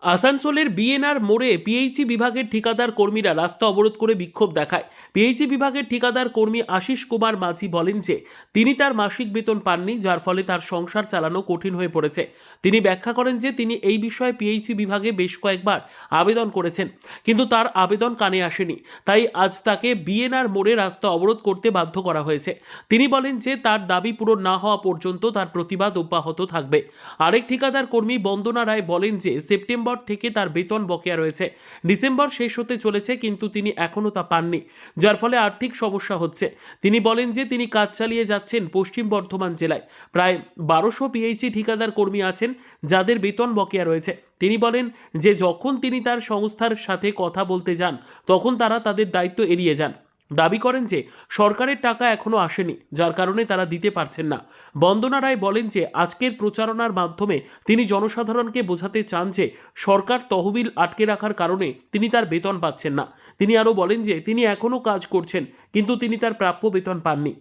আসানসোলের বিএনআর মোড়ে পিএইচই বিভাগের ঠিকাদার কর্মীরা রাস্তা অবরোধ করে বিক্ষোভ দেখায়। পিএইচই বিভাগের ঠিকাদার কর্মী আশিস কুমার মাঝি বলেন যে তিনি তার মাসিক বেতন পাননি, যার ফলে তার সংসার চালানো কঠিন হয়ে পড়েছে। তিনি ব্যাখ্যা করেন যে তিনি এই বিষয়ে পিএইচই বিভাগে বেশ কয়েকবার আবেদন করেছেন, কিন্তু তার আবেদন কানে আসেনি। তাই আজ তাকে বিএনআর মোড়ে রাস্তা অবরোধ করতে বাধ্য করা হয়েছে। তিনি বলেন যে তার দাবি পূরণ না হওয়া পর্যন্ত তার প্রতিবাদ অব্যাহত থাকবে। আরেক ঠিকাদার কর্মী বন্দনা রায় বলেন যে সেপ্টেম্বর থেকে তার বেতন বকেয়া রয়েছে। ডিসেম্বর শেষ হতে চলেছে, কিন্তু তিনি এখনও তা পাননি, যার ফলে আর্থিক সমস্যা হচ্ছে। তিনি বলেন যে তিনি কাজ চালিয়ে যাচ্ছেন পশ্চিম বর্ধমান জেলায়। প্রায় 1200 পিএইচই ঠিকাদার কর্মী আছেন যাদের বেতন বকেয়া রয়েছে। তিনি বলেন যে যখন তিনি তার সংস্থার সাথে কথা বলতে যান তখন তারা তাদের দায়িত্ব এড়িয়ে যান। দাবি করেন যে সরকারের টাকা এখনও আসেনি, যার কারণে তারা দিতে পারছেন না। বন্দনা রায় বলেন যে আজকের প্রচারণার মাধ্যমে তিনি জনসাধারণকে বোঝাতে চান যে সরকার তহবিল আটকে রাখার কারণে তিনি তার বেতন পাচ্ছেন না। তিনি আরও বলেন যে তিনি এখনও কাজ করছেন, কিন্তু তিনি তার প্রাপ্য বেতন পাননি।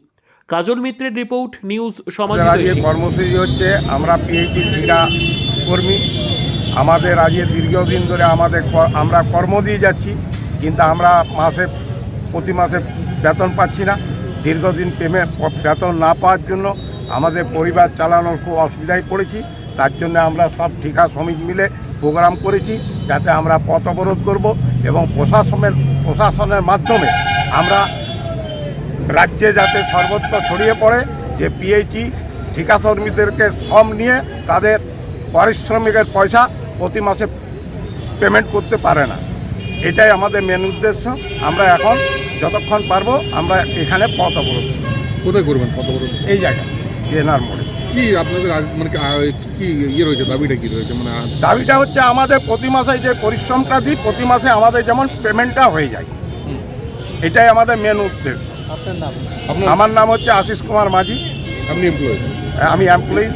কাজল মিত্রের রিপোর্ট, নিউজ সমাজ। কর্মসূচি হচ্ছে আমরা পিএইচই ঠিকা কর্মী, আমাদের আজকে দীর্ঘদিন ধরে আমরা কর্ম দিয়ে যাচ্ছি, কিন্তু আমরা প্রতি মাসে বেতন পাচ্ছি না। দীর্ঘদিন বেতন না পাওয়ার জন্য আমাদের পরিবার চালানোর খুব অসুবিধায় পড়েছি। তার জন্য আমরা সব ঠিকা শ্রমিক মিলে প্রোগ্রাম করেছি যাতে আমরা পথ অবরোধ করব এবং প্রশাসনের মাধ্যমে আমরা রাজ্যে যাতে সর্বত্র ছড়িয়ে পড়ে যে পিএইচই ঠিকা শ্রমিকদেরকে শ্রম নিয়ে তাদের পারিশ্রমিকের পয়সা প্রতি মাসে পেমেন্ট করতে পারে না। এটাই আমাদের মেন উদ্দেশ্য। আমরা এখন যতক্ষণ পারবো আমরা এখানে পথ অবরোধ। কোথায় করবেন পথ অবরোধ? এই জায়গায় বিএনআর মোড়ে। কি আপনাদের মানে কি ইয়ে রয়েছে, দাবিটা কি রয়েছে? মানে দাবিটা হচ্ছে আমাদের প্রতি মাসে যে পরিশ্রমটা দিই প্রতি মাসে আমাদের যেমন পেমেন্টটা হয়ে যায়, এটাই আমাদের মেন উদ্দেশ্য। আপনার নাম? আমার নাম হচ্ছে আশিস কুমার মাঝি। আপনি এমপ্লয়ি? আমি এমপ্লয়ি।